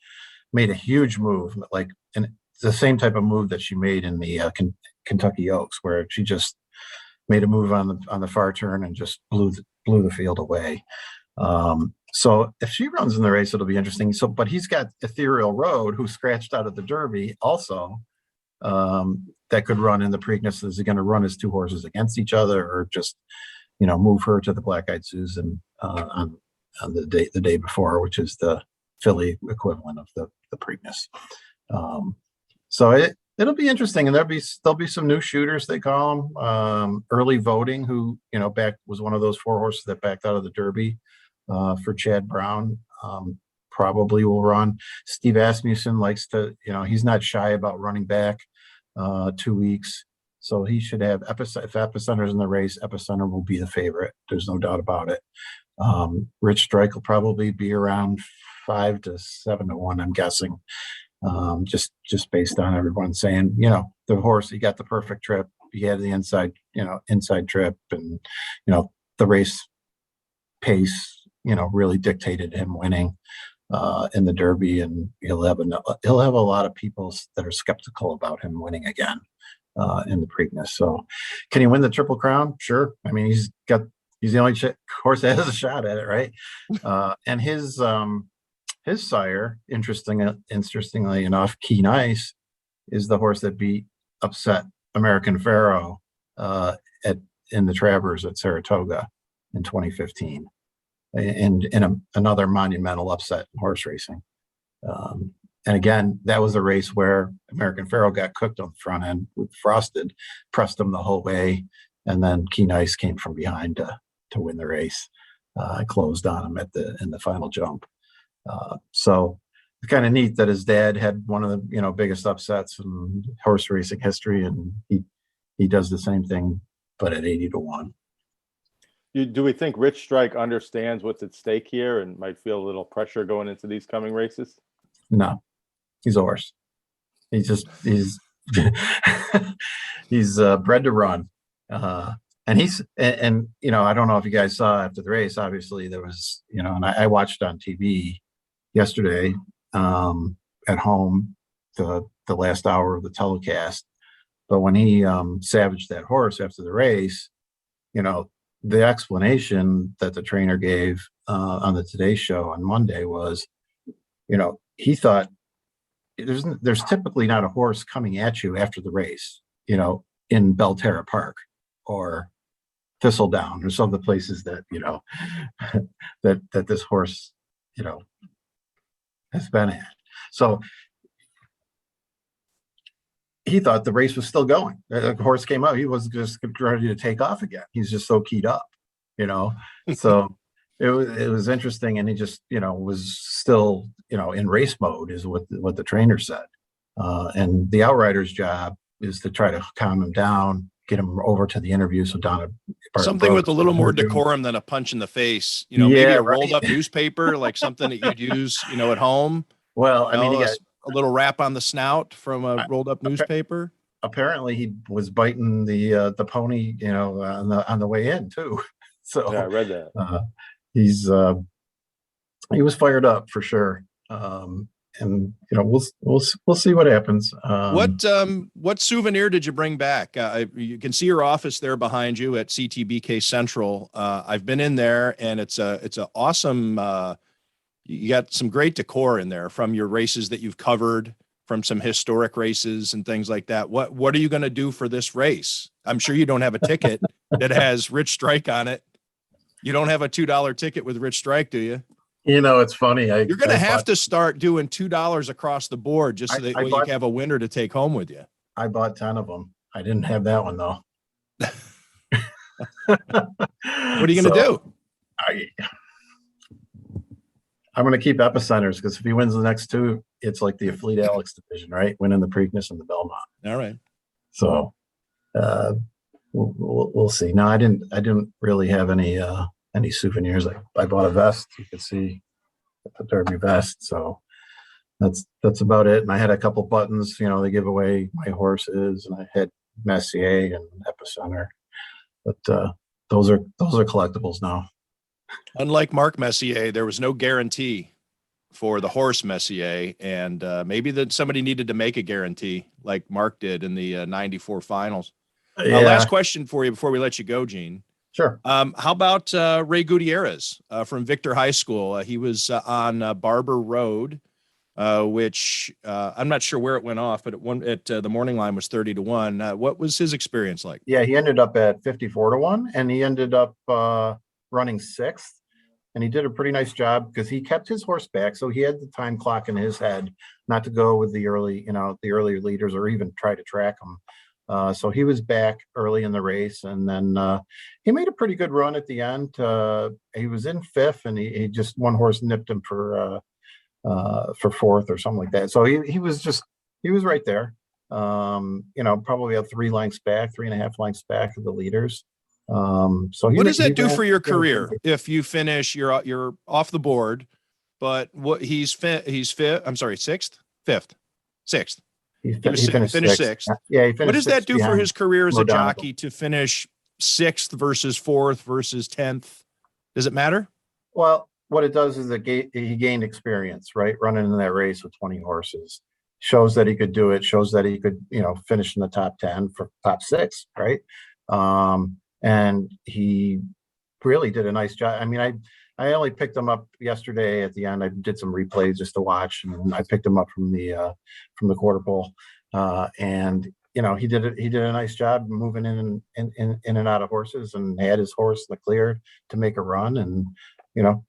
made a huge move, like, and the same type of move that she made in the Kentucky Oaks, where she just made a move on the far turn and just blew the field away. So if she runs in the race, it'll be interesting. So, but he's got Ethereal Road, who scratched out of the Derby also, that could run in the Preakness. Is he going to run his 2 horses against each other, or just, you know, move her to the Black Eyed Susan on the day before, which is the filly equivalent of the Preakness. So it'll be interesting, and there'll be some new shooters, they call them, early voting, who was one of those 4 horses that backed out of the Derby for Chad Brown. Probably will run. Steve Asmussen likes to, he's not shy about running back 2 weeks, so he should have if Epicenter's in the race, Epicenter will be the favorite. There's no doubt about it. Rich Strike will probably be around 5 to 7 to 1, I'm guessing. Just based on everyone saying, the horse, he got the perfect trip. He had the inside trip, and, the race pace, really dictated him winning in the Derby, and he'll have a lot of people that are skeptical about him winning again in the Preakness. So can he win the Triple Crown? Sure. I mean, he's the only horse that has a shot at it, right? And his sire, interestingly enough, Keen Ice, is the horse that upset American Pharaoh in the Travers at Saratoga in 2015, and in another monumental upset in horse racing. And again, that was a race where American Pharaoh got cooked on the front end with Frosted, pressed him the whole way, and then Keen Ice came from behind to win the race. Closed on him in the final jump. So it's kind of neat that his dad had one of the biggest upsets in horse racing history, and he does the same thing, but at 80 to 1. Do we think Rich Strike understands what's at stake here and might feel a little pressure going into these coming races? No, he's a horse. He's he's bred to run. And I don't know if you guys saw after the race, obviously there was, and I watched on TV yesterday at home, the last hour of the telecast. But when he savaged that horse after the race, the explanation that the trainer gave on the Today Show on Monday was, he thought there's typically not a horse coming at you after the race, in Belterra Park or Thistledown or some of the places that, that this horse, has been at. So he thought the race was still going. The horse came out. He was just ready to take off again. He's just so keyed up, So it was interesting, and he just, was still, in race mode, is what the trainer said. And the outrider's job is to try to calm him down, get him over to the interview. So Donna, something with a little more decorum than a punch in the face, maybe a rolled up newspaper, like something that you'd use, at home. Well, I mean, he got a little rap on the snout from a rolled up newspaper. Apparently he was biting the pony, on the way in too. So yeah, I read that. He was fired up for sure. And we'll see what happens. What souvenir did you bring back? You can see your office there behind you at CTBK Central. I've been in there, and it's a awesome. You got some great decor in there from your races that you've covered, from some historic races and things like that. What are you going to do for this race? I'm sure you don't have a ticket that has Rich Strike on it. You don't have a $2 ticket with Rich Strike, do you? It's funny. You're going to have to start doing $2 across the board just so that you can have a winner to take home with you. I bought 10 of them. I didn't have that one though. What are you going to do? I'm going to keep Epicenters, because if he wins the next 2, it's like the Fleet Alex division, right? Winning the Preakness and the Belmont. All right. So we'll see. No, I didn't really have any souvenirs. I bought a vest. You could see the Derby vest. So that's about it. And I had a couple buttons, they give away my horses, and I had Messier and Epicenter, but those are collectibles now. Unlike Mark Messier, there was no guarantee for the horse Messier, and maybe that somebody needed to make a guarantee like Mark did in the 94 finals. Yeah. Last question for you before we let you go, Gene. Sure. How about Ray Gutierrez from Victor High School? He was on Barber Road, which I'm not sure where it went off, but at the morning line was 30 to 1. What was his experience like? Yeah, he ended up at 54 to 1, and he ended up running 6th. and he did a pretty nice job because he kept his horse back. So he had the time clock in his head not to go with the earlier leaders or even try to track them. So he was back early in the race, and then he made a pretty good run at the end. He was in fifth, and he just one horse nipped him for fourth or something like that. So he was right there. Probably a 3 lengths back, 3.5 lengths back of the leaders. So what does that do for your career if you finish you're off the board, but what he's fifth? I'm sorry, fifth, sixth. He finished sixth. Yeah, he finished. What does that do for his career as a jockey to finish sixth versus fourth versus 10th? Does it matter? Well, what it does is he gained experience, right? Running in that race with 20 horses shows that he could do it. Shows that he could, finish in the top 10 for top 6, right? And he really did a nice job. I mean, I only picked him up yesterday at the end. I did some replays just to watch, and I picked him up from the quarter pole. And he did a nice job moving in and out of horses, and had his horse in the clear to make a run. And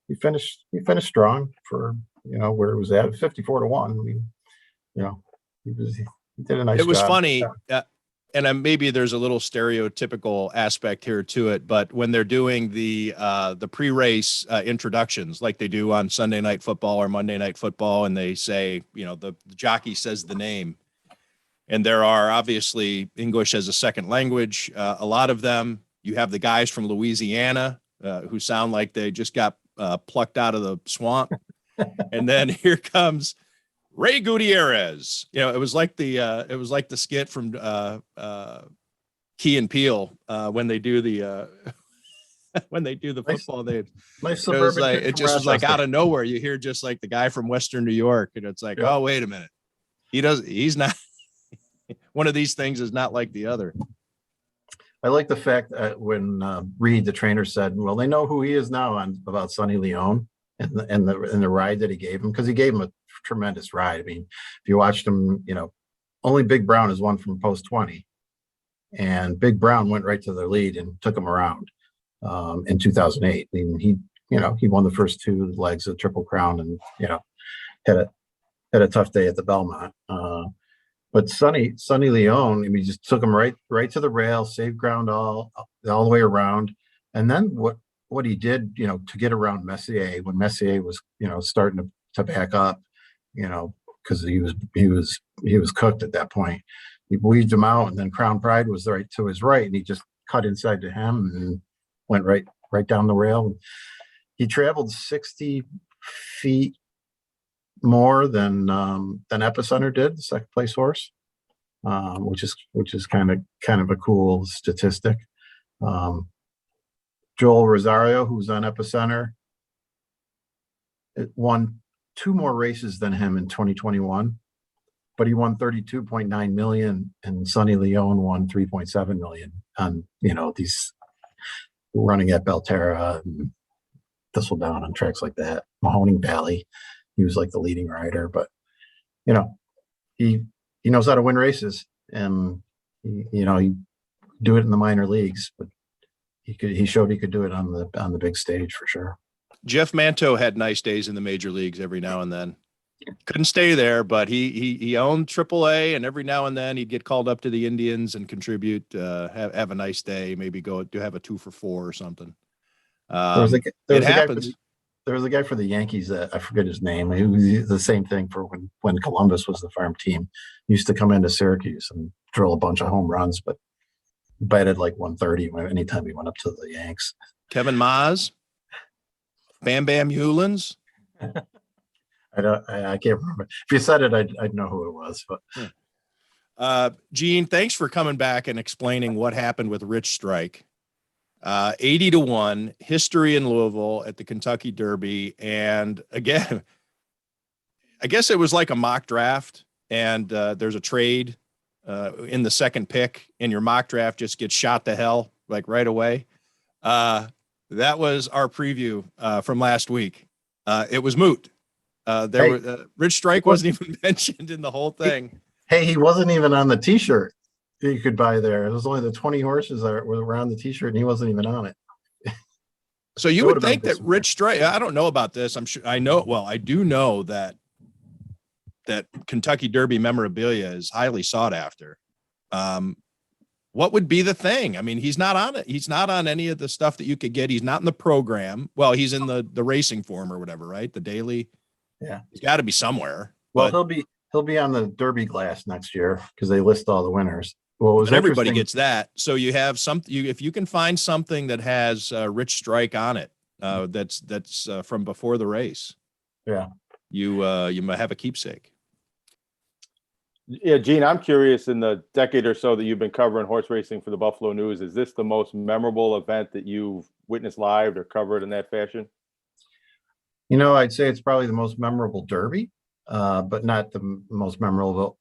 he finished strong for where it was at 54-1. I mean, he did a nice job. It was funny. And maybe there's a little stereotypical aspect here to it, but when they're doing the pre-race introductions, like they do on Sunday Night Football or Monday Night Football, and they say, the jockey says the name, and there are obviously English as a second language. A lot of them, you have the guys from Louisiana who sound like they just got plucked out of the swamp, and then here comes Ray Gutierrez. It was like the skit from Key and Peele when they do the football. It just was like out of nowhere. You hear just like the guy from Western New York, and it's like, oh, wait a minute, he's not. One of these things is not like the other. I like the fact that when Reed, the trainer, said, "Well, they know who he is now about Sonny Leone and the ride that he gave him," because he gave him a tremendous ride. I mean, if you watched him, only Big Brown is one from post 20, and Big Brown went right to the lead and took him around in 2008. I mean, he won the first 2 legs of Triple Crown, and had a tough day at the Belmont. But Sonny Leone, he just took him right to the rail, saved ground all the way around, and then what he did, to get around Messier when Messier was starting to back up, because he was cooked at that point. He weaved him out, and then Crown Pride was right to his right, and he just cut inside to him and went right down the rail. He traveled 60 feet more than Epicenter did, the second place horse, which is kind of a cool statistic. Joel Rosario, who's on Epicenter, it won 2 more races than him in 2021, but he won 32.9 million, and Sonny Leone won 3.7 million on these running at Belterra and Thistledown on tracks like that. Mahoning Valley, he was like the leading rider, but he knows how to win races, and he do it in the minor leagues, but he showed he could do it on the big stage for sure. Jeff Manto had nice days in the major leagues every now and then. Couldn't stay there, but he owned AAA, and every now and then he'd get called up to the Indians and contribute, have a nice day, maybe go to have a 2 for 4 or something. It happens. There was a guy for the Yankees that I forget his name. He was the same thing for when Columbus was the farm team. He used to come into Syracuse and drill a bunch of home runs, but batted like 130 anytime he went up to the Yanks. Kevin Maas, Bam Bam Hewlins. I can't remember. If you said it, I'd know who it was. But Gene, thanks for coming back and explaining what happened with Rich Strike. 80-1 history in Louisville at the Kentucky Derby. And again, I guess it was like a mock draft, and there's a trade in the second pick, and your mock draft just gets shot to hell like right away. That was our preview from last week. It was moot. Rich Strike wasn't even mentioned in the whole thing. Hey, he wasn't even on the T-shirt you could buy there. It was only the 20 horses that were around the T-shirt, and he wasn't even on it. So you It would would've been think that disappointing. Rich Strike, I don't know about this. I'm sure I know. Well, I do know that Kentucky Derby memorabilia is highly sought after. What would be the thing? I mean, he's not on it. He's not on any of the stuff that you could get. He's not in the program. Well, he's in the racing form or whatever, right? The daily. Yeah. He's got to be somewhere. Well, But he'll be on the Derby glass next year because they list all the winners. Well, it was everybody interesting. gets that. So you have if you can find something that has Rich Strike on it, that's from before the race. Yeah. You might have a keepsake. Yeah, Gene, I'm curious, in the decade or so that you've been covering horse racing for the Buffalo News, is this the most memorable event that you've witnessed live or covered in that fashion? I'd say it's probably the most memorable Derby, but not the most memorable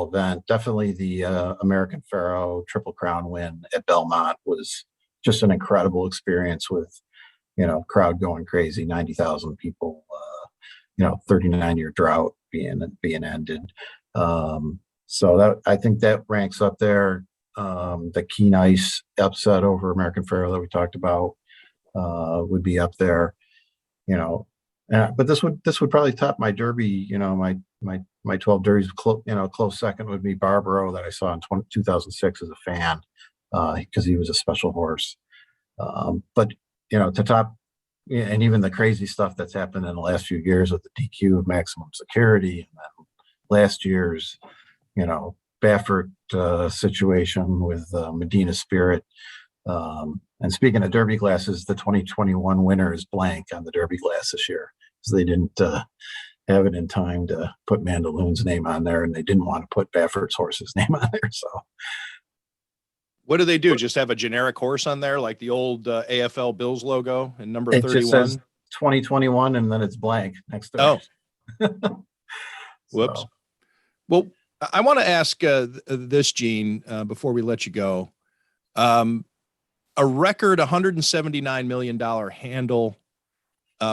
event. Definitely the American Pharoah Triple Crown win at Belmont was just an incredible experience with, crowd going crazy, 90,000 people, 39-year drought being ended. So that, I think that ranks up there. The Keen Ice upset over American Pharoah that we talked about would be up there, but this would probably top my Derby. My 12 Derbies. Close second would be Barbaro that I saw in 2006 as a fan, because he was a special horse. But to top, and even the crazy stuff that's happened in the last few years with the DQ of maximum security, and then last year's, Baffert situation with Medina Spirit. And speaking of Derby glasses, the 2021 winner is blank on the Derby glass this year because they didn't have it in time to put Mandaloon's name on there, and they didn't want to put Baffert's horse's name on there. So What do they do? Just have a generic horse on there, like the old AFL Bills logo and number it 31? just says 2021 and then it's blank next to it. Whoops. So, Well, I want to ask this, Gene, before we let you go. A record $179 million handle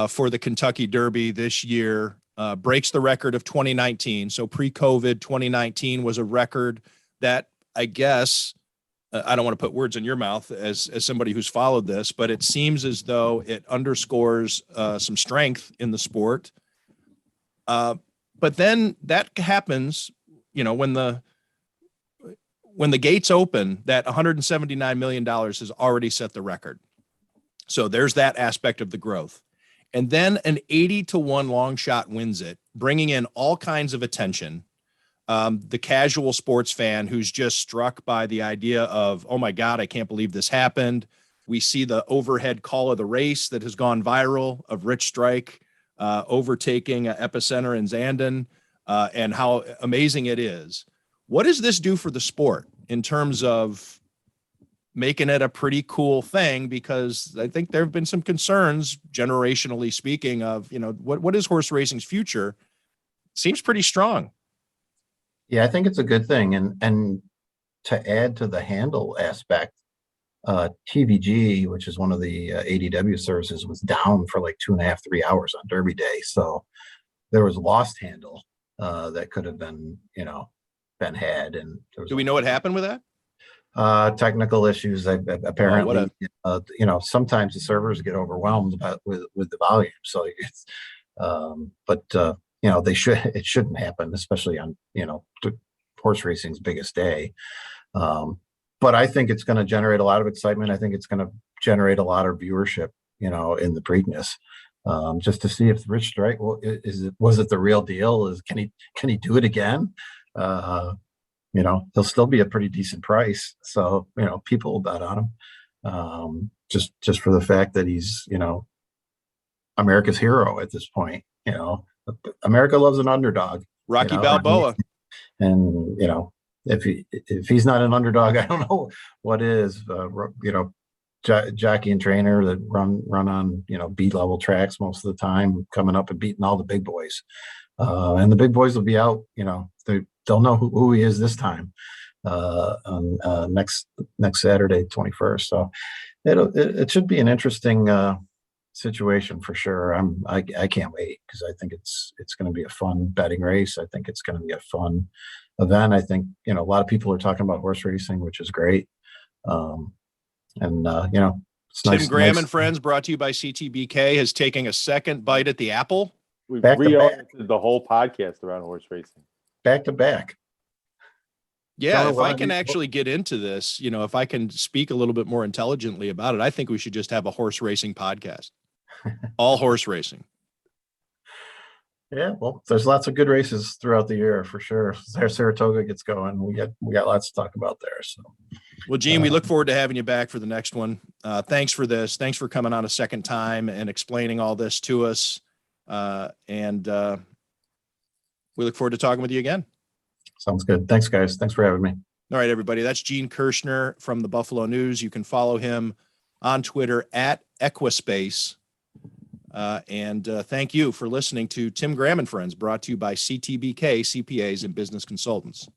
for the Kentucky Derby this year breaks the record of 2019. So pre-COVID 2019 was a record that, I guess, I don't want to put words in your mouth as somebody who's followed this, but it seems as though it underscores some strength in the sport. But then that happens, when the gates open, that $179 million has already set the record. So there's that aspect of the growth. And then an 80-1 long shot wins it, bringing in all kinds of attention. The casual sports fan who's just struck by the idea of, oh my God, I can't believe this happened. We see the overhead call of the race that has gone viral of Rich Strike overtaking Epicenter and Zandon, and how amazing it is. What does this do for the sport in terms of making it a pretty cool thing? Because I think there have been some concerns, generationally speaking, of, what is horse racing's future? Seems pretty strong. yeah, I think it's a good thing. And to add to the handle aspect, TVG, which is one of the ADW services, was down for like 2.5, 3 hours on Derby Day. So there was lost handle that could have been, been had. And there was Do we know what happened with that? technical issues. Apparently, sometimes the servers get overwhelmed with the volume. So it's, it shouldn't happen, especially on, horse racing's biggest day. But I think it's going to generate a lot of excitement. I think it's going to generate a lot of viewership, in the Preakness, just to see if Rich Strike, was it the real deal? Can he do it again? He'll still be a pretty decent price. So, people will bet on him. Just for the fact that he's, America's hero at this point. America loves an underdog. Rocky Balboa. And, if he's not an underdog, I don't know what is. Jockey and trainer that run on, B level tracks most of the time, coming up and beating all the big boys. And the big boys will be out, they'll know who he is this time on next Saturday, 21st. So it should be an interesting situation for sure. I can't wait, because I think it's going to be a fun betting race. I think it's going to be a fun event. I think, a lot of people are talking about horse racing, which is great. It's Tim nice, Graham nice. and Friends, brought to you by CTBK, has taken a second bite at the apple. We've Back to back. reoriented the whole podcast around horse racing. Back to back. Yeah, Tell her if what I I can need- actually get into this, if I can speak a little bit more intelligently about it, I think we should just have a horse racing podcast. All horse racing. Yeah, well, there's lots of good races throughout the year for sure. Saratoga gets going. We got lots to talk about there. So, Well, Gene, we look forward to having you back for the next one. Thanks for this. Thanks for coming on a second time and explaining all this to us. And we look forward to talking with you again. sounds good. Thanks, guys. Thanks for having me. All right, everybody. That's Gene Kirschner from the Buffalo News. You can follow him on Twitter at Equispace. And thank you for listening to Tim Graham and Friends, brought to you by CTBK, CPAs and Business Consultants.